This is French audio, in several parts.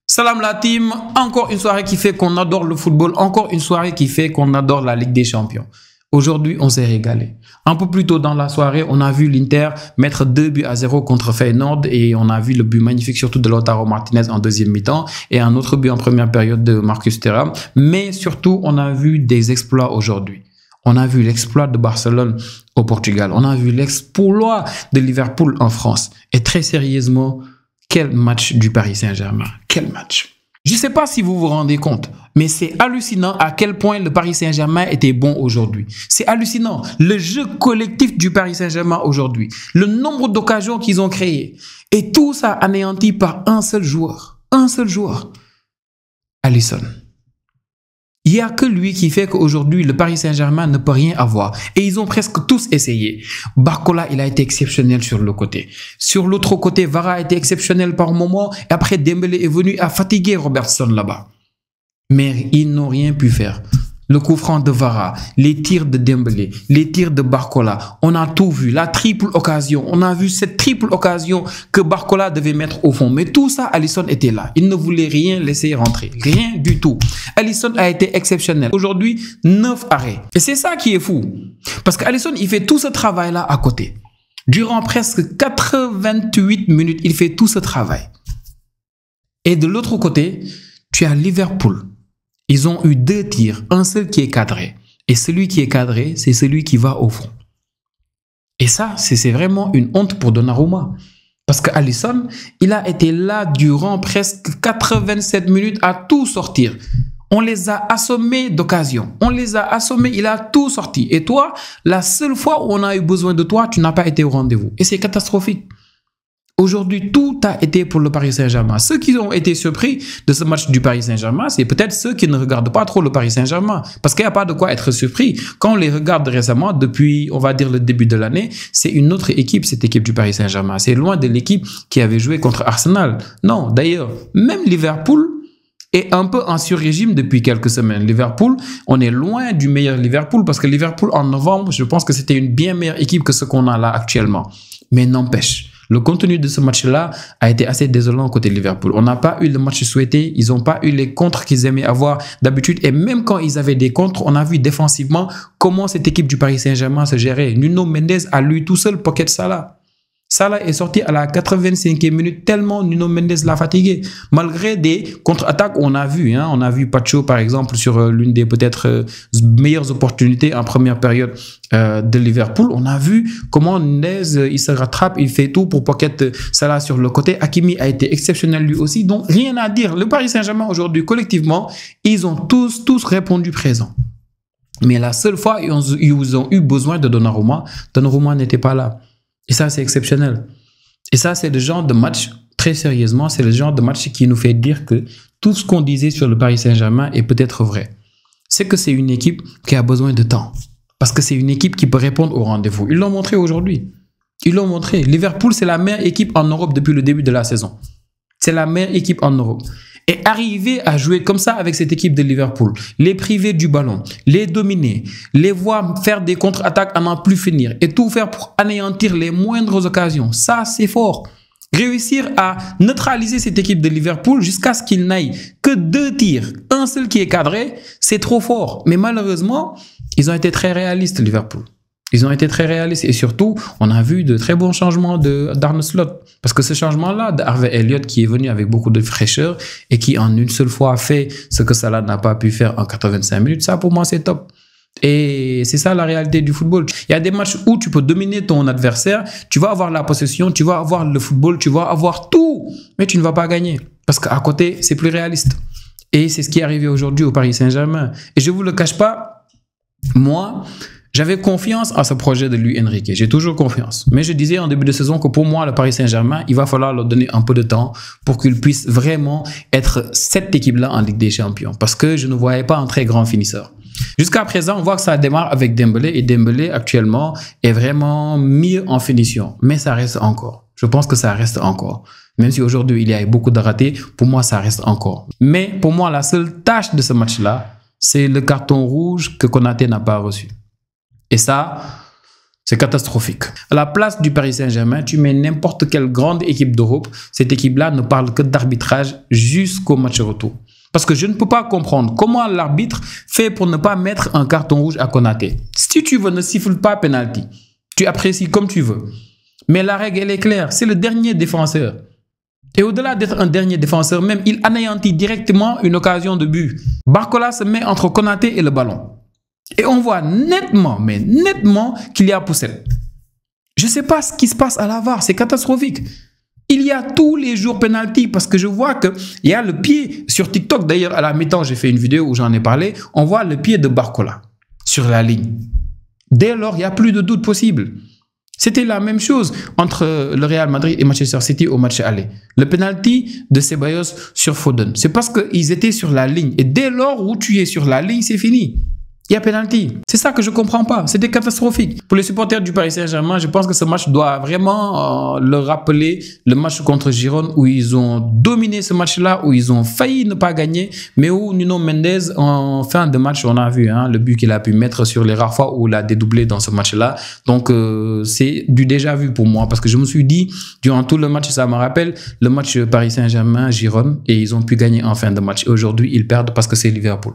Salam la team, encore une soirée qui fait qu'on adore le football, encore une soirée qui fait qu'on adore la Ligue des Champions. Aujourd'hui, on s'est régalé. Un peu plus tôt dans la soirée, on a vu l'Inter mettre 2-0 contre Feyenoord et on a vu le but magnifique surtout de Lautaro Martinez en deuxième mi-temps et un autre but en première période de Marcus Thuram. Mais surtout, on a vu des exploits aujourd'hui. On a vu l'exploit de Barcelone au Portugal. On a vu l'exploit de Liverpool en France. Et très sérieusement, quel match du Paris Saint-Germain. Quel match. Je ne sais pas si vous vous rendez compte, mais c'est hallucinant à quel point le Paris Saint-Germain était bon aujourd'hui. C'est hallucinant. Le jeu collectif du Paris Saint-Germain aujourd'hui. Le nombre d'occasions qu'ils ont créées. Et tout ça anéanti par un seul joueur. Un seul joueur. Alisson. Il n'y a que lui qui fait qu'aujourd'hui, le Paris Saint-Germain ne peut rien avoir. Et ils ont presque tous essayé. Barcola, il a été exceptionnel sur le côté. Sur l'autre côté, Vara a été exceptionnel par moment. Et après, Dembélé est venu à fatiguer Robertson là-bas. Mais ils n'ont rien pu faire. Le coup franc de Vara, les tirs de Dembélé, les tirs de Barcola, on a tout vu. La triple occasion, on a vu cette triple occasion que Barcola devait mettre au fond. Mais tout ça, Alisson était là. Il ne voulait rien laisser rentrer. Rien du tout. Alisson a été exceptionnel. Aujourd'hui, 9 arrêts. Et c'est ça qui est fou. Parce qu'Alisson, il fait tout ce travail-là à côté. Durant presque 88 minutes, il fait tout ce travail. Et de l'autre côté, tu as Liverpool. Ils ont eu 2 tirs, un seul qui est cadré. Et celui qui est cadré, c'est celui qui va au fond. Et ça, c'est vraiment une honte pour Donnarumma. Parce qu'Alisson, il a été là durant presque 87 minutes à tout sortir. On les a assommés d'occasion. On les a assommés, il a tout sorti. Et toi, la seule fois où on a eu besoin de toi, tu n'as pas été au rendez-vous. Et c'est catastrophique. Aujourd'hui, tout a été pour le Paris Saint-Germain. Ceux qui ont été surpris de ce match du Paris Saint-Germain, c'est peut-être ceux qui ne regardent pas trop le Paris Saint-Germain. Parce qu'il n'y a pas de quoi être surpris. Quand on les regarde récemment, depuis, on va dire, le début de l'année, c'est une autre équipe, cette équipe du Paris Saint-Germain. C'est loin de l'équipe qui avait joué contre Arsenal. Non, d'ailleurs, même Liverpool est un peu en sur-régime depuis quelques semaines. Liverpool, on est loin du meilleur Liverpool parce que Liverpool, en novembre, je pense que c'était une bien meilleure équipe que ce qu'on a là actuellement. Mais n'empêche, le contenu de ce match-là a été assez désolant côté Liverpool. On n'a pas eu le match souhaité. Ils n'ont pas eu les contres qu'ils aimaient avoir d'habitude. Et même quand ils avaient des contres, on a vu défensivement comment cette équipe du Paris Saint-Germain se gérait. Nuno Mendes a lui tout seul pocket Salah. Salah est sorti à la 85e minute tellement Nuno Mendes l'a fatigué. Malgré des contre-attaques, on a vu Pacho par exemple sur l'une des peut-être meilleures opportunités en première période de Liverpool. On a vu comment Nunez, il se rattrape, il fait tout pour pocket Salah sur le côté. Hakimi a été exceptionnel lui aussi. Donc rien à dire. Le Paris Saint-Germain aujourd'hui, collectivement, ils ont tous répondu présent. Mais la seule fois où ils ont eu besoin de Donnarumma n'était pas là. Et ça, c'est exceptionnel. Et ça, c'est le genre de match, très sérieusement, c'est le genre de match qui nous fait dire que tout ce qu'on disait sur le Paris Saint-Germain est peut-être vrai. C'est que c'est une équipe qui a besoin de temps. Parce que c'est une équipe qui peut répondre au rendez-vous. Ils l'ont montré aujourd'hui. Ils l'ont montré. Liverpool, c'est la meilleure équipe en Europe depuis le début de la saison. C'est la meilleure équipe en Europe. Et arriver à jouer comme ça avec cette équipe de Liverpool, les priver du ballon, les dominer, les voir faire des contre-attaques à n'en plus finir et tout faire pour anéantir les moindres occasions, ça c'est fort. Réussir à neutraliser cette équipe de Liverpool jusqu'à ce qu'il n'aille que 2 tirs, un seul qui est cadré, c'est trop fort. Mais malheureusement, ils ont été très réalistes, Liverpool. Ils ont été très réalistes et surtout, on a vu de très bons changements d'Arne Slot. Parce que ce changement-là d'Harvey Elliott qui est venu avec beaucoup de fraîcheur et qui en une seule fois a fait ce que Salah n'a pas pu faire en 85 minutes, ça pour moi c'est top. Et c'est ça la réalité du football. Il y a des matchs où tu peux dominer ton adversaire, tu vas avoir la possession, tu vas avoir le football, tu vas avoir tout, mais tu ne vas pas gagner. Parce qu'à côté, c'est plus réaliste. Et c'est ce qui est arrivé aujourd'hui au Paris Saint-Germain. Et je ne vous le cache pas, moi, j'avais confiance à ce projet de Luis Enrique. J'ai toujours confiance. Mais je disais en début de saison que pour moi, le Paris Saint-Germain, il va falloir leur donner un peu de temps pour qu'ils puissent vraiment être cette équipe-là en Ligue des Champions. Parce que je ne voyais pas un très grand finisseur. Jusqu'à présent, on voit que ça démarre avec Dembélé. Et Dembélé, actuellement, est vraiment mieux en finition. Mais ça reste encore. Je pense que ça reste encore. Même si aujourd'hui, il y a beaucoup de ratés, pour moi, ça reste encore. Mais pour moi, la seule tâche de ce match-là, c'est le carton rouge que Konaté n'a pas reçu. Et ça, C'est catastrophique. À la place du Paris Saint-Germain, tu mets n'importe quelle grande équipe d'Europe. Cette équipe-là ne parle que d'arbitrage jusqu'au match retour. Parce que je ne peux pas comprendre comment l'arbitre fait pour ne pas mettre un carton rouge à Konaté. Si tu veux, ne siffle pas penalty. Tu apprécies comme tu veux. Mais la règle, elle est claire. C'est le dernier défenseur. Et au-delà d'être un dernier défenseur, même, il anéantit directement une occasion de but. Barcola se met entre Konaté et le ballon. Et on voit nettement, mais nettement, qu'il y a poussette. Je ne sais pas ce qui se passe à la VAR, c'est catastrophique. Il y a tous les jours penalty parce que je vois qu'il y a le pied sur TikTok. D'ailleurs, à la mi-temps, j'ai fait une vidéo où j'en ai parlé. On voit le pied de Barcola sur la ligne. Dès lors, il n'y a plus de doute possible. C'était la même chose entre le Real Madrid et Manchester City au match aller. Le penalty de Ceballos sur Foden. C'est parce qu'ils étaient sur la ligne. Et dès lors où tu es sur la ligne, c'est fini. Il y a penalty. C'est ça que je ne comprends pas. C'était catastrophique. Pour les supporters du Paris Saint-Germain, je pense que ce match doit vraiment leur rappeler le match contre Girone où ils ont dominé ce match-là, où ils ont failli ne pas gagner, mais où Nuno Mendes, en fin de match, on a vu le but qu'il a pu mettre sur les rares fois où il a dédoublé dans ce match-là. Donc, c'est du déjà vu pour moi parce que je me suis dit, durant tout le match, ça me rappelle le match Paris Saint-Germain-Girone et ils ont pu gagner en fin de match. Et aujourd'hui, ils perdent parce que c'est Liverpool.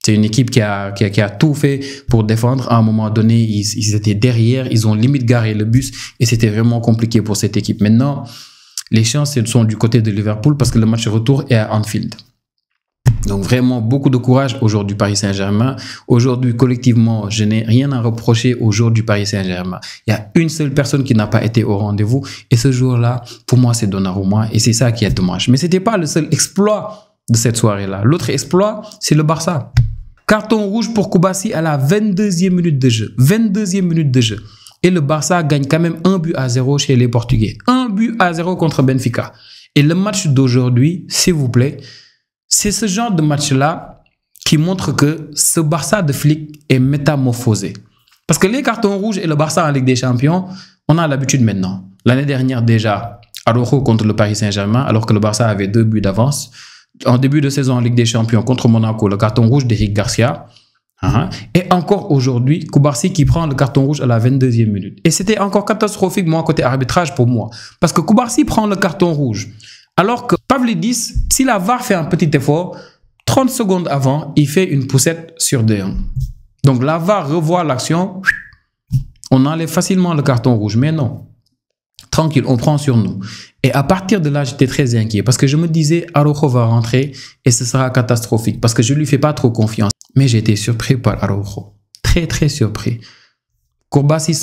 C'est une équipe qui a tout fait pour défendre. À un moment donné, ils étaient derrière, ils ont limite garé le bus et c'était vraiment compliqué pour cette équipe. Maintenant, les chances sont du côté de Liverpool parce que le match retour est à Anfield. Donc vraiment, beaucoup de courage au joueur du Paris Saint-Germain. Aujourd'hui, collectivement, je n'ai rien à reprocher au joueur du Paris Saint-Germain. Il y a une seule personne qui n'a pas été au rendez-vous et ce jour-là, pour moi, c'est Donnarumma et c'est ça qui est dommage. Mais ce n'était pas le seul exploit de cette soirée-là. L'autre exploit, c'est le Barça. Carton rouge pour Koubassi à la 22e minute de jeu. 22e minute de jeu. Et le Barça gagne quand même 1-0 chez les Portugais. 1-0 contre Benfica. Et le match d'aujourd'hui, s'il vous plaît, c'est ce genre de match-là qui montre que ce Barça de Flick est métamorphosé. Parce que les cartons rouges et le Barça en Ligue des Champions, on a l'habitude maintenant. L'année dernière déjà, Araujo contre le Paris Saint-Germain, alors que le Barça avait 2 buts d'avance. En début de saison en Ligue des Champions contre Monaco, le carton rouge d'Eric Garcia. Et encore aujourd'hui, Koubassi qui prend le carton rouge à la 22e minute. Et c'était encore catastrophique, moi, côté arbitrage pour moi. Parce que Koubassi prend le carton rouge. Alors que Pavlidis, si la VAR fait un petit effort, 30 secondes avant, il fait une poussette sur De Jong. Donc la VAR revoit l'action. On enlève facilement le carton rouge. Mais non. Tranquille, on prend sur nous. Et à partir de là, j'étais très inquiet parce que je me disais, Araujo va rentrer et ce sera catastrophique parce que je ne lui fais pas trop confiance. Mais j'ai été surpris par Araujo. Très, très surpris. Koubassi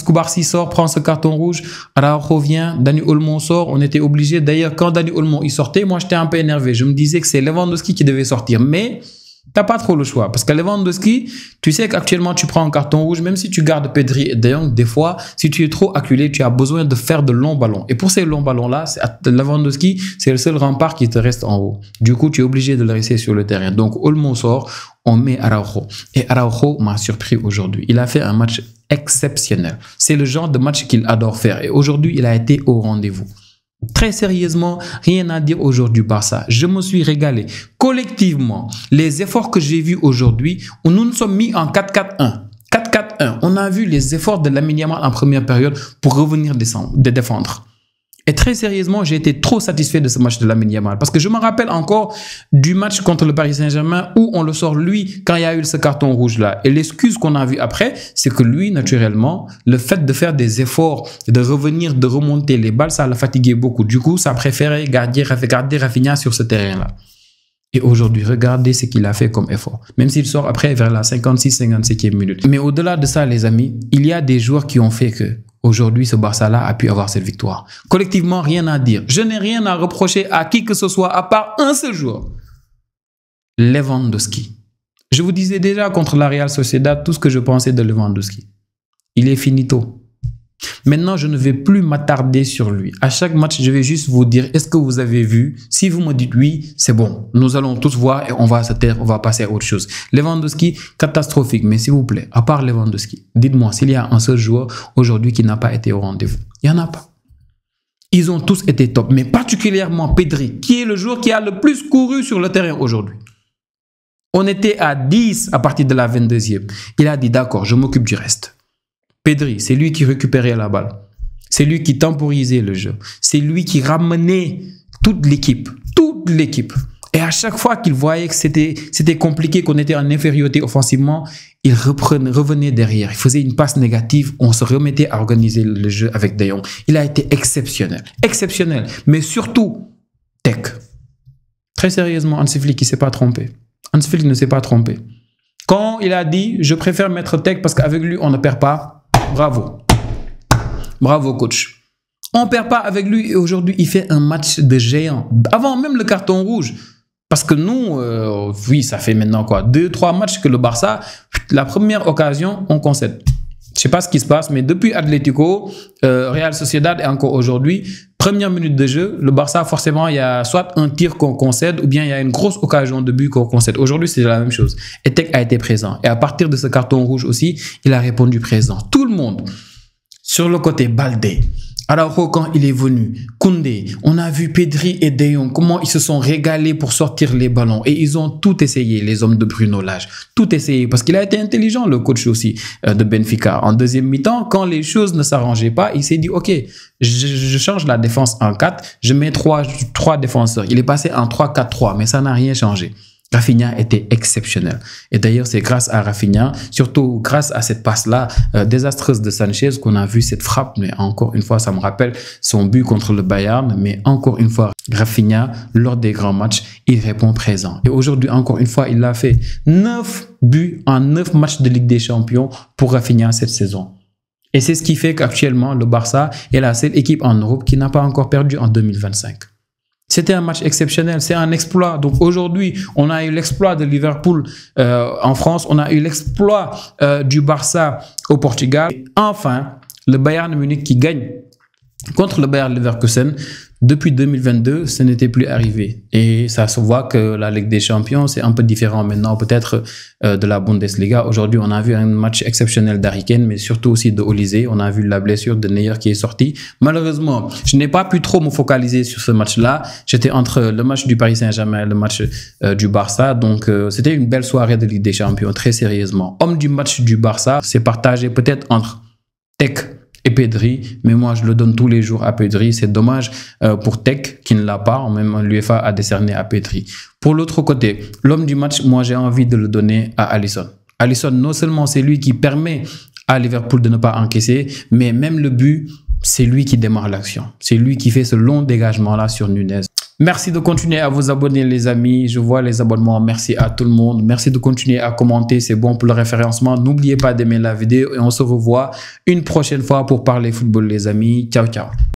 sort, prend ce carton rouge. Araujo vient, Dani Olmo sort. On était obligé. D'ailleurs, quand Dani Olmo il sortait, moi, j'étais un peu énervé. Je me disais que c'est Lewandowski qui devait sortir. Mais tu n'as pas trop le choix. Parce que Lewandowski, tu sais qu'actuellement, tu prends un carton rouge. Même si tu gardes Pedri et De Jong, des fois, si tu es trop acculé, tu as besoin de faire de longs ballons. Et pour ces longs ballons-là, Lewandowski, c'est le seul rempart qui te reste en haut. Du coup, tu es obligé de le rester sur le terrain. Donc, Olmo sort, on met Araujo. Et Araujo m'a surpris aujourd'hui. Il a fait un match exceptionnel. C'est le genre de match qu'il adore faire. Et aujourd'hui, il a été au rendez-vous. Très sérieusement, rien à dire aujourd'hui du Barça. Je me suis régalé. Collectivement, les efforts que j'ai vus aujourd'hui, nous nous sommes mis en 4-4-1. 4-4-1. On a vu les efforts de Lamine Yamal en première période pour revenir défendre. Et très sérieusement, j'ai été trop satisfait de ce match de Lamine Yamal. Parce que je me rappelle encore du match contre le Paris Saint-Germain où on le sort lui quand il y a eu ce carton rouge-là. Et l'excuse qu'on a vue après, c'est que lui, naturellement, le fait de faire des efforts, de revenir, de remonter les balles, ça l'a fatigué beaucoup. Du coup, ça préférait garder Rafinha sur ce terrain-là. Et aujourd'hui, regardez ce qu'il a fait comme effort. Même s'il sort après vers la 56-57e minute. Mais au-delà de ça, les amis, il y a des joueurs qui ont fait que aujourd'hui, ce Barça-là a pu avoir cette victoire. Collectivement, rien à dire. Je n'ai rien à reprocher à qui que ce soit, à part un seul joueur. Lewandowski. Je vous disais déjà contre la Real Sociedad tout ce que je pensais de Lewandowski. Il est finito. Maintenant, je ne vais plus m'attarder sur lui. À chaque match, je vais juste vous dire, est-ce que vous avez vu? Si vous me dites oui, c'est bon. Nous allons tous voir et on va se taire, on va passer à autre chose. Lewandowski, catastrophique. Mais s'il vous plaît, à part Lewandowski, dites-moi s'il y a un seul joueur aujourd'hui qui n'a pas été au rendez-vous. Il n'y en a pas. Ils ont tous été top, mais particulièrement Pedri, qui est le joueur qui a le plus couru sur le terrain aujourd'hui. On était à 10 à partir de la 22e. Il a dit, d'accord, je m'occupe du reste. Pedri, c'est lui qui récupérait la balle. C'est lui qui temporisait le jeu. C'est lui qui ramenait toute l'équipe. Toute l'équipe. Et à chaque fois qu'il voyait que c'était compliqué, qu'on était en infériorité offensivement, il revenait derrière. Il faisait une passe négative. On se remettait à organiser le jeu avec De Jong. Il a été exceptionnel. Exceptionnel. Mais surtout, Tech. Très sérieusement, Hansi Flick, il ne s'est pas trompé. Hansi Flick ne s'est pas trompé. Quand il a dit, je préfère mettre Tech parce qu'avec lui, on ne perd pas. Bravo. Bravo, coach. On ne perd pas avec lui et aujourd'hui, il fait un match de géant. Avant même le carton rouge. Parce que nous, oui, ça fait maintenant quoi 2-3 matchs que le Barça, la première occasion, on concède. Je ne sais pas ce qui se passe, mais depuis Atlético, Real Sociedad et encore aujourd'hui, première minute de jeu, le Barça, forcément, il y a soit un tir qu'on concède ou bien il y a une grosse occasion de but qu'on concède. Aujourd'hui, c'est la même chose. Et Tech a été présent. Et à partir de ce carton rouge aussi, il a répondu présent. Tout le monde. Sur le côté, Baldé. Araujo, quand il est venu, Koundé, on a vu Pedri et De Jong, comment ils se sont régalés pour sortir les ballons. Et ils ont tout essayé, les hommes de Bruno Lage. Tout essayé, parce qu'il a été intelligent, le coach aussi de Benfica. En deuxième mi-temps, quand les choses ne s'arrangeaient pas, il s'est dit, OK, je change la défense en 4, je mets 3 défenseurs. Il est passé en 3-4-3, mais ça n'a rien changé. Rafinha était exceptionnel. Et d'ailleurs, c'est grâce à Rafinha, surtout grâce à cette passe-là désastreuse de Sanchez qu'on a vu cette frappe. Mais encore une fois, ça me rappelle son but contre le Bayern. Mais encore une fois, Rafinha, lors des grands matchs, il répond présent. Et aujourd'hui, encore une fois, il a fait 9 buts en 9 matchs de Ligue des Champions pour Rafinha cette saison. Et c'est ce qui fait qu'actuellement, le Barça est la seule équipe en Europe qui n'a pas encore perdu en 2025. C'était un match exceptionnel, c'est un exploit. Donc aujourd'hui, on a eu l'exploit de Liverpool en France, on a eu l'exploit du Barça au Portugal. Et enfin, le Bayern Munich qui gagne contre le Bayer Leverkusen. Depuis 2022, ce n'était plus arrivé. Et ça se voit que la Ligue des Champions, c'est un peu différent maintenant peut-être de la Bundesliga. Aujourd'hui, on a vu un match exceptionnel d'Harry Kane, mais surtout aussi de Olise. On a vu la blessure de Neuer qui est sortie. Malheureusement, je n'ai pas pu trop me focaliser sur ce match-là. J'étais entre le match du Paris Saint-Germain et le match du Barça. Donc, c'était une belle soirée de Ligue des Champions, très sérieusement. Homme du match du Barça, c'est partagé peut-être entre Tech et Pedri, mais moi je le donne tous les jours à Pedri. C'est dommage pour Tech qui ne l'a pas, même l'UEFA a décerné à Pedri. Pour l'autre côté, l'homme du match, moi j'ai envie de le donner à Alisson. Alisson, non seulement c'est lui qui permet à Liverpool de ne pas encaisser, mais même le but, c'est lui qui démarre l'action. C'est lui qui fait ce long dégagement-là sur Nunez. Merci de continuer à vous abonner les amis, je vois les abonnements, merci à tout le monde, merci de continuer à commenter, c'est bon pour le référencement, n'oubliez pas d'aimer la vidéo et on se revoit une prochaine fois pour parler football les amis, ciao ciao.